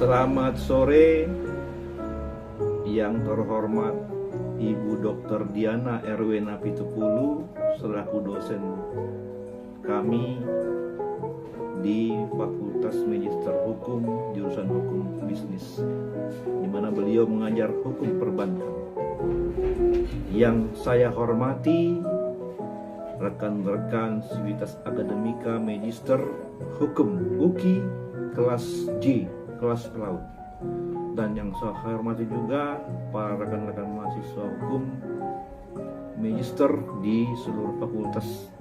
Selamat sore yang terhormat Ibu Dr. Diana Erwena Pitupulu selaku dosen kami di Fakultas Magister Hukum jurusan Hukum Bisnis, di mana beliau mengajar hukum perbankan. Yang saya hormati rekan-rekan Sivitas Akademika Magister Hukum UKI kelas J, kelas PELAUD. Dan yang saya hormati juga para rekan-rekan mahasiswa hukum magister di seluruh fakultas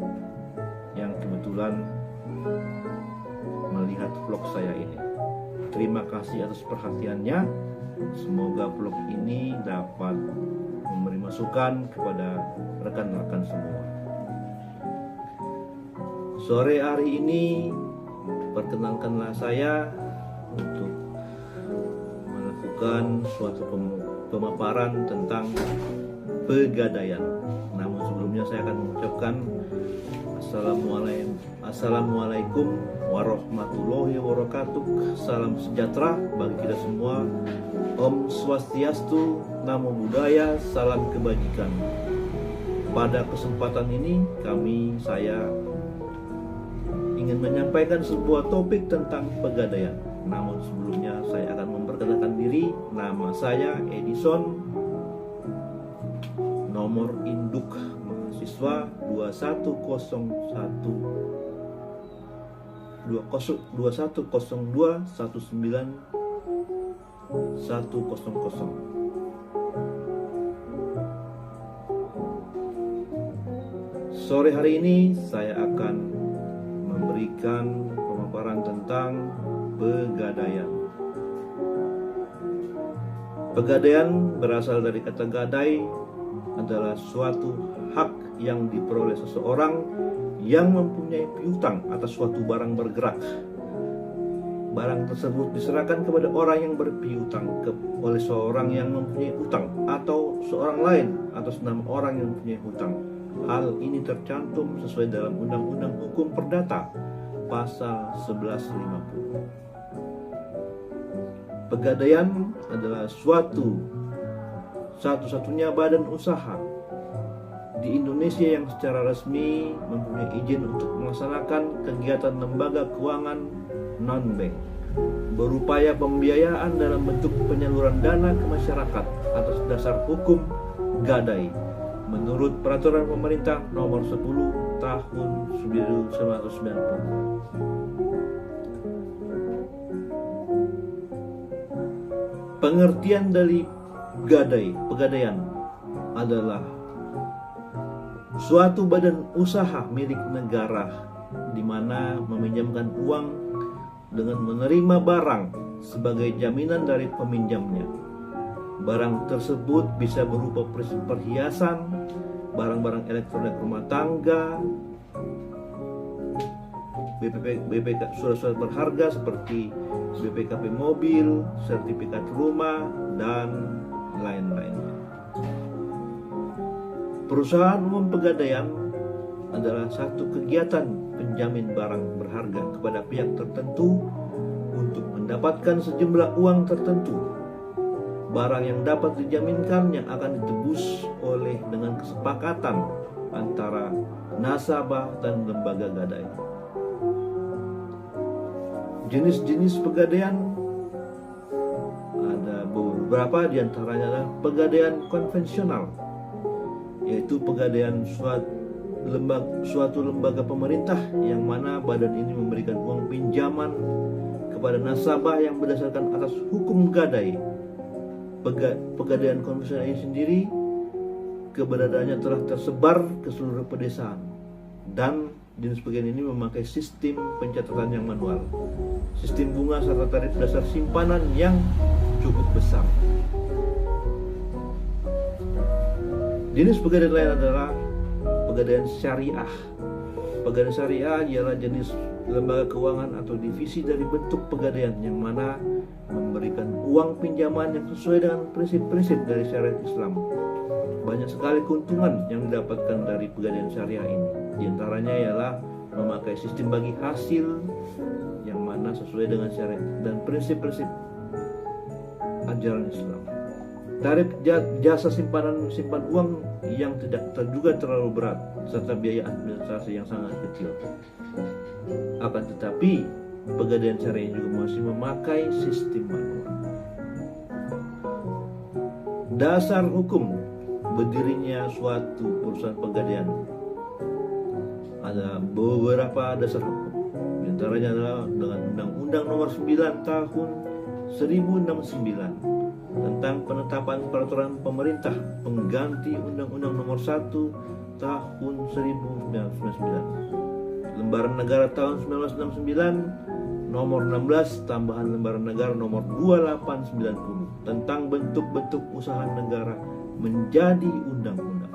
yang kebetulan melihat vlog saya ini. Terima kasih atas perhatiannya. Semoga vlog ini dapat memberi masukan kepada rekan-rekan semua. Sore hari ini perkenalkanlah saya untuk melakukan suatu pemaparan tentang pegadaian. Namun sebelumnya saya akan mengucapkan Assalamualaikum warahmatullahi wabarakatuh. Salam sejahtera bagi kita semua. Om Swastiastu, Namo Buddhaya, salam kebajikan. Pada kesempatan ini saya ingin menyampaikan sebuah topik tentang pegadaian. Namun sebelumnya saya akan memperkenalkan diri. Nama saya Edison, nomor induk mahasiswa 2102191100. Sore hari ini saya akan memberikan pemaparan tentang pegadaian. Pegadaian berasal dari kata gadai, adalah suatu hak yang diperoleh seseorang yang mempunyai piutang atas suatu barang bergerak. Barang tersebut diserahkan kepada orang yang berpiutang oleh seorang yang mempunyai utang atau seorang lain atas nama orang yang mempunyai hutang. Hal ini tercantum sesuai dalam Undang-Undang Hukum Perdata pasal 1150. Pegadaian adalah satu-satunya badan usaha di Indonesia yang secara resmi mempunyai izin untuk melaksanakan kegiatan lembaga keuangan non-bank, berupaya pembiayaan dalam bentuk penyaluran dana ke masyarakat atas dasar hukum gadai menurut Peraturan Pemerintah Nomor 10 Tahun 1990. Pengertian dari pegadaian adalah suatu badan usaha milik negara di mana meminjamkan uang dengan menerima barang sebagai jaminan dari peminjamnya. Barang tersebut bisa berupa perhiasan, barang-barang elektronik rumah tangga, BPK surat-surat berharga seperti BPKB mobil, sertifikat rumah, dan lain-lainnya. Perusahaan umum pegadaian adalah satu kegiatan penjamin barang berharga kepada pihak tertentu untuk mendapatkan sejumlah uang tertentu. Barang yang dapat dijaminkan yang akan ditebus dengan kesepakatan antara nasabah dan lembaga gadai. Jenis-jenis pegadaian ada beberapa, diantaranya adalah pegadaian konvensional, yaitu pegadaian suatu lembaga pemerintah yang mana badan ini memberikan uang pinjaman kepada nasabah yang berdasarkan atas hukum gadai. Pegadaian konvensional ini sendiri keberadaannya telah tersebar ke seluruh pedesaan, dan jenis pegadaian ini memakai sistem pencatatan yang manual, sistem bunga serta tarif dasar simpanan yang cukup besar. Jenis pegadaian lain adalah pegadaian syariah. Pegadaian syariah ialah jenis lembaga keuangan atau divisi dari bentuk pegadaian yang mana memberikan uang pinjaman yang sesuai dengan prinsip-prinsip dari syariat Islam. Banyak sekali keuntungan yang didapatkan dari pegadaian syariah ini. Di antaranya ialah memakai sistem bagi hasil yang mana sesuai dengan syariat dan prinsip-prinsip ajaran Islam. Tarif jasa simpan uang yang tidak terduga terlalu berat serta biaya administrasi yang sangat kecil. Akan tetapi, Pegadaian Syariah juga masih memakai sistem manual. Dasar hukum berdirinya suatu perusahaan pegadaian ada beberapa dasar hukum. Di antaranya adalah dengan Undang-Undang Nomor 9 Tahun 1069 tentang penetapan peraturan pemerintah pengganti Undang-Undang Nomor 1 Tahun 1999, Lembaran Negara tahun 1969, Nomor 16 tambahan Lembaran Negara Nomor 2890 tentang bentuk-bentuk usaha negara menjadi undang-undang.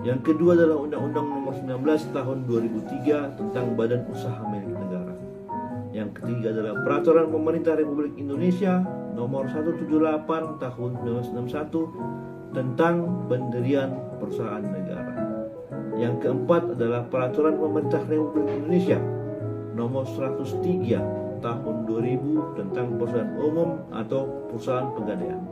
Yang kedua adalah Undang-Undang Nomor 19 Tahun 2003 tentang Badan Usaha Milik Negara. Yang ketiga adalah Peraturan Pemerintah Republik Indonesia Nomor 178 Tahun 1961 tentang pendirian perusahaan negara. Yang keempat adalah Peraturan Pemerintah Republik Indonesia Nomor 103 Tahun 2000 tentang perusahaan umum atau perusahaan pegadaian.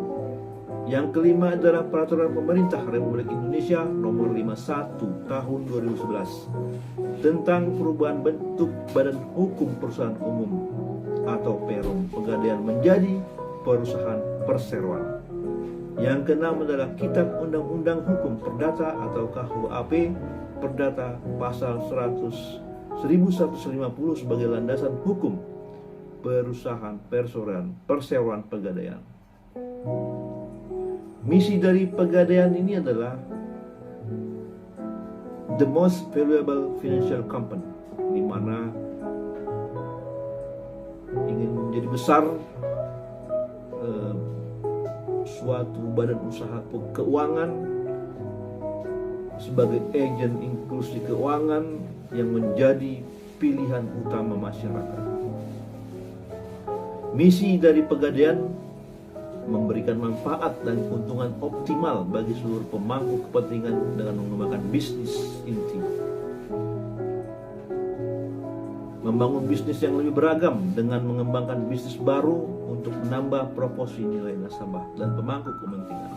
Yang kelima adalah Peraturan Pemerintah Republik Indonesia Nomor 51 Tahun 2011 tentang perubahan bentuk Badan Hukum Perusahaan Umum atau Perum Pegadaian menjadi perusahaan perseroan. Yang keenam adalah Kitab Undang-Undang Hukum Perdata atau KUHP Perdata pasal 1150 sebagai landasan hukum perusahaan perseroan pegadaian. Misi dari Pegadaian ini adalah the most valuable financial company, di mana ingin menjadi besar suatu badan usaha keuangan sebagai agen inklusi keuangan yang menjadi pilihan utama masyarakat. Misi dari Pegadaian memberikan manfaat dan keuntungan optimal bagi seluruh pemangku kepentingan dengan mengembangkan bisnis inti. Membangun bisnis yang lebih beragam dengan mengembangkan bisnis baru untuk menambah proporsi nilai nasabah dan pemangku kepentingan.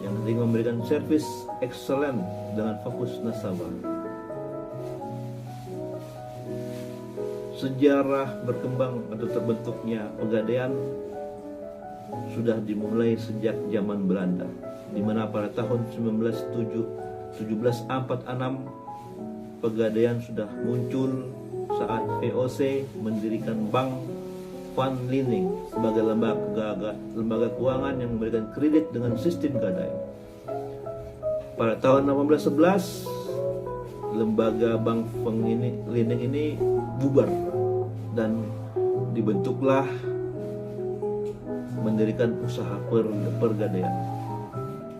Yang ketiga, memberikan servis excellent dengan fokus nasabah. Sejarah berkembang atau terbentuknya Pegadaian sudah dimulai sejak zaman Belanda, di mana pada tahun 1746 Pegadaian sudah muncul saat VOC mendirikan Bank Van Liening sebagai lembaga keuangan yang memberikan kredit dengan sistem gadai. Pada tahun 1811 lembaga Bank Van Liening ini bubar dan dibentuklah mendirikan usaha pegadaian.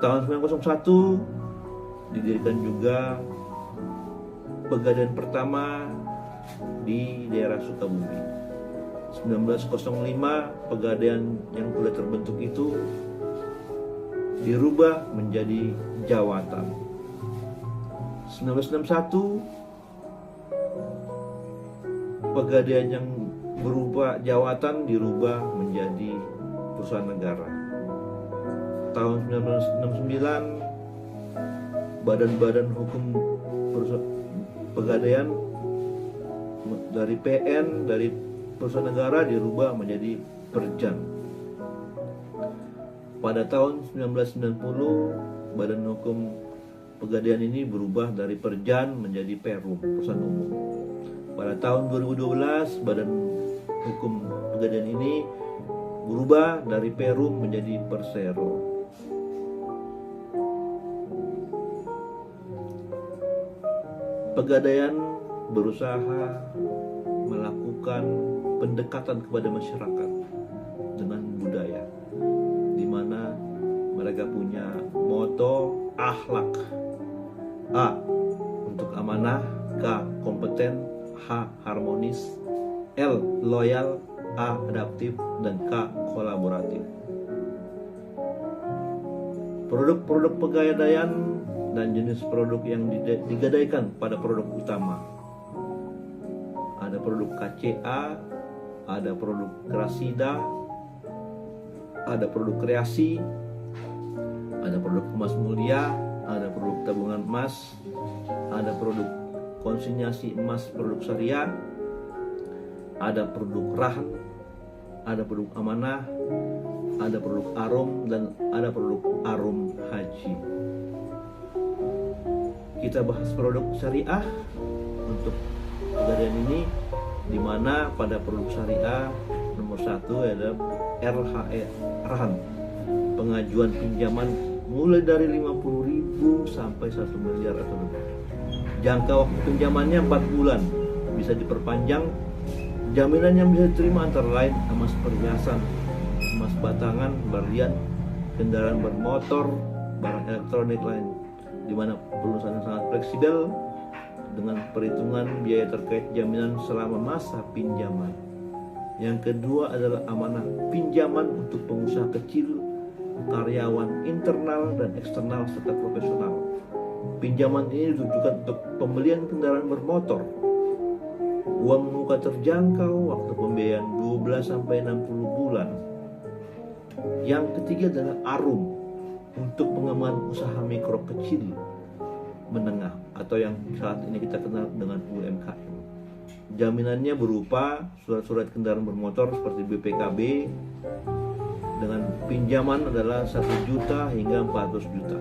Tahun 1901 didirikan juga Pegadaian pertama di daerah Sukabumi. 1905 Pegadaian yang sudah terbentuk itu dirubah menjadi Jawatan. 1961 Pegadaian yang berubah Jawatan dirubah menjadi perusahaan negara. Tahun 1969 badan-badan hukum Pegadaian dari PN, dari perusahaan negara dirubah menjadi Perjan. Pada tahun 1990 badan hukum Pegadaian ini berubah dari Perjan menjadi Perum, perusahaan umum. Pada tahun 2012 badan hukum Pegadaian ini berubah dari Perum menjadi Persero. Pegadaian berusaha melakukan pendekatan kepada masyarakat dengan budaya, di mana mereka punya moto akhlak: A. Untuk amanah, K. Kompeten, H. Harmonis, L. Loyal, A. Adaptif, dan K. Kolaboratif. Produk-produk Pegadaian dan jenis produk yang digadaikan pada produk utama. Ada produk KCA, ada produk Grasida, ada produk kreasi, ada produk emas mulia, ada produk tabungan emas, ada produk konsinyasi emas, produk syariah, ada produk rahan, ada produk amanah, ada produk arum, dan ada produk arum haji. Kita bahas produk syariah untuk Pegadaian ini, di mana pada produk syariah nomor 1 adalah RHE Rahan, pengajuan pinjaman mulai dari 50.000 sampai 1 miliar atau lebih. Jangka waktu pinjamannya 4 bulan, bisa diperpanjang. Jaminan yang bisa diterima antara lain emas perhiasan, emas batangan, berlian, kendaraan bermotor, barang elektronik lain, di mana pelunasannya sangat fleksibel dengan perhitungan biaya terkait jaminan selama masa pinjaman. Yang kedua adalah amanah pinjaman untuk pengusaha kecil, karyawan internal dan eksternal serta profesional. Pinjaman ini ditujukan untuk pembelian kendaraan bermotor. Uang muka terjangkau, waktu pembiayaan 12 sampai 60 bulan. Yang ketiga adalah arum untuk pengembangan usaha mikro kecil menengah atau yang saat ini kita kenal dengan UMKM. Jaminannya berupa surat-surat kendaraan bermotor seperti BPKB dengan pinjaman adalah 1 juta hingga 400 juta.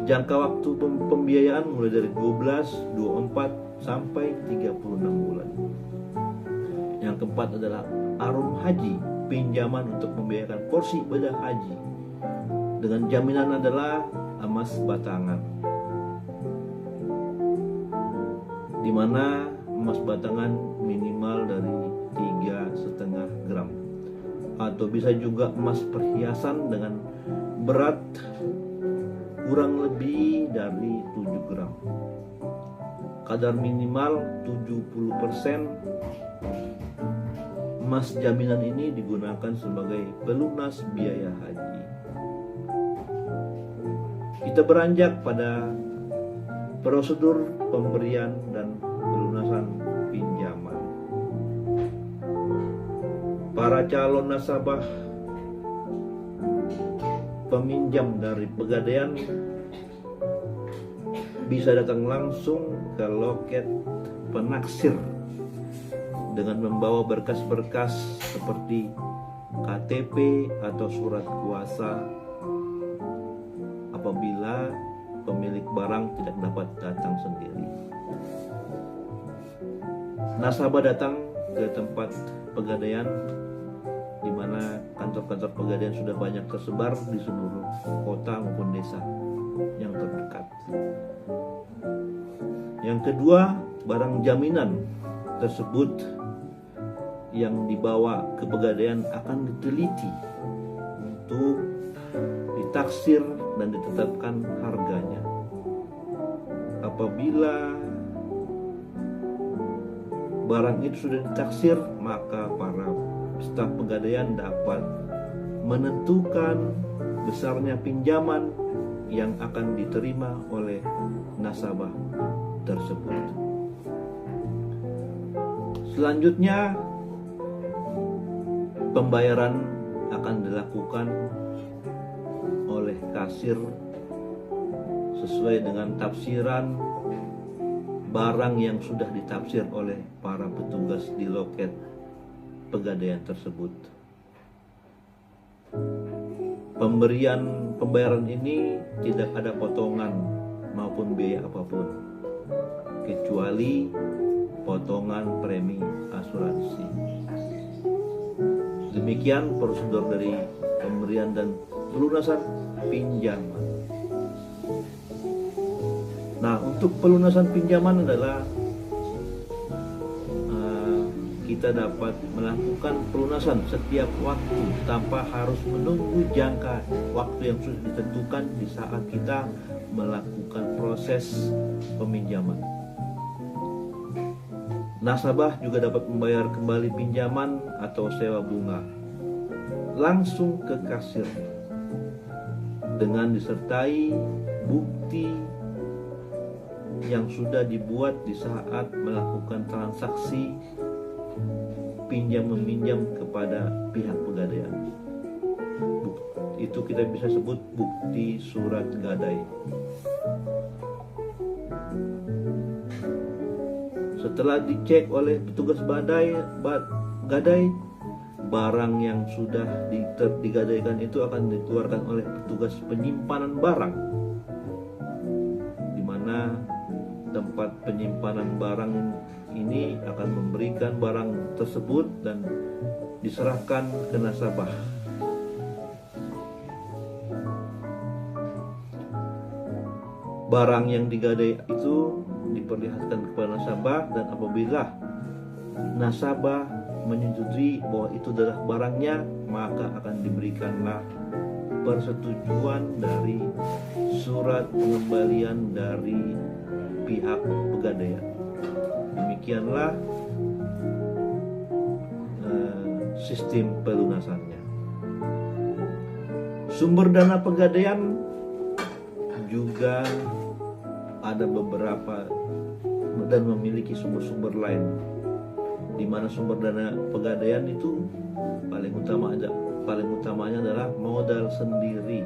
Jangka waktu pembiayaan mulai dari 12, 24 sampai 36 bulan. Yang keempat adalah arum haji, pinjaman untuk membiayakan porsi ibadah haji. Dengan jaminan adalah emas batangan, di mana emas batangan minimal dari 3,5 gram, atau bisa juga emas perhiasan dengan berat kurang lebih dari 7 gram. Kadar minimal 70%. Emas jaminan ini digunakan sebagai pelunas biaya haji. Kita beranjak pada prosedur pemberian dan pelunasan pinjaman. Para calon nasabah peminjam dari Pegadaian bisa datang langsung ke loket penaksir dengan membawa berkas-berkas seperti KTP atau surat kuasa apabila pemilik barang tidak dapat datang sendiri. Nasabah datang ke tempat Pegadaian, di mana kantor-kantor Pegadaian sudah banyak tersebar di seluruh kota maupun desa yang terdekat. Yang kedua, barang jaminan tersebut yang dibawa ke Pegadaian akan diteliti untuk ditaksir dan ditetapkan harganya. Apabila barang itu sudah ditaksir, maka para staf Pegadaian dapat menentukan besarnya pinjaman yang akan diterima oleh nasabah tersebut. Selanjutnya, pembayaran akan dilakukan oleh kasir sesuai dengan tafsiran barang yang sudah ditafsir oleh para petugas di loket Pegadaian tersebut. Pembayaran ini tidak ada potongan maupun biaya apapun, kecuali potongan premi asuransi. Demikian prosedur dari pemberian dan pelunasan pinjaman. Nah, untuk pelunasan pinjaman adalah kita dapat melakukan pelunasan setiap waktu tanpa harus menunggu jangka waktu yang sudah ditentukan di saat kita melakukan proses peminjaman. Nasabah juga dapat membayar kembali pinjaman atau sewa bunga langsung ke kasir dengan disertai bukti yang sudah dibuat di saat melakukan transaksi pinjam meminjam kepada pihak pegadaian. Itu kita bisa sebut bukti surat gadai. Setelah dicek oleh petugas gadai, barang yang sudah digadaikan itu akan dikeluarkan oleh petugas penyimpanan barang, di mana tempat penyimpanan barang ini akan memberikan barang tersebut dan diserahkan ke nasabah. Barang yang digadai itu diperlihatkan kepada nasabah, dan apabila nasabah menyetujui bahwa itu adalah barangnya, maka akan diberikanlah persetujuan dari surat pengembalian dari pihak pegadaian. Demikianlah sistem pelunasannya. Sumber dana pegadaian juga ada beberapa dan memiliki sumber-sumber lain, di mana sumber dana pegadaian itu paling utamanya adalah modal sendiri.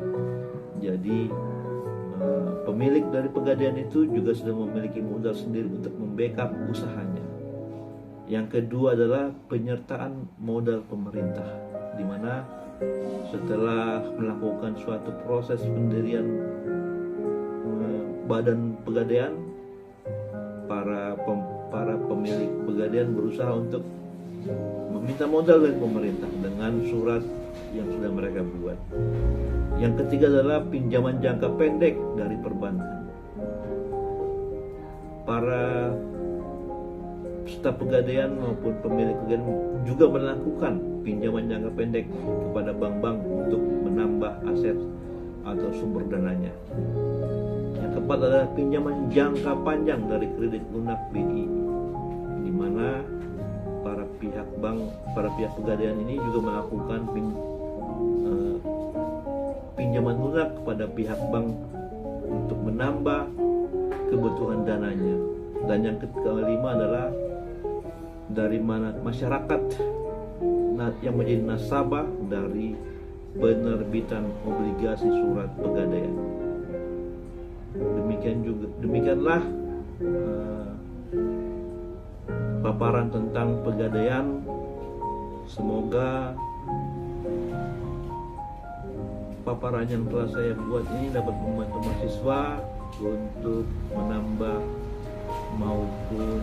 Jadi pemilik dari pegadaian itu juga sudah memiliki modal sendiri untuk membackup usahanya. Yang kedua adalah penyertaan modal pemerintah, di mana setelah melakukan suatu proses pendirian badan pegadaian, para pemilik pegadaian berusaha untuk meminta modal dari pemerintah dengan surat yang sudah mereka buat. Yang ketiga adalah pinjaman jangka pendek dari perbankan. Para staf pegadaian maupun pemilik pegadaian juga melakukan pinjaman jangka pendek kepada bank-bank untuk menambah aset atau sumber dananya. Yang keempat adalah pinjaman jangka panjang dari kredit lunak BI, di mana para pihak pegadaian ini juga melakukan pinjaman lunak kepada pihak bank untuk menambah kebutuhan dananya. Dan yang kelima adalah dari mana masyarakat yang menjadi nasabah dari penerbitan obligasi surat pegadaian. Demikianlah paparan tentang pegadaian. Semoga paparan yang telah saya buat ini dapat membantu mahasiswa untuk menambah maupun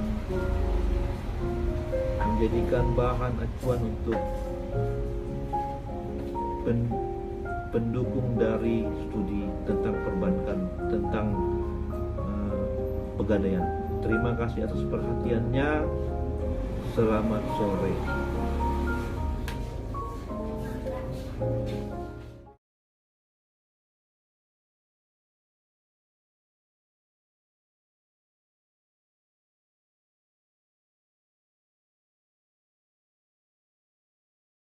menjadikan bahan acuan untuk pendukung dari studi tentang perbankan, tentang pegadaian. Terima kasih atas perhatiannya. Selamat sore.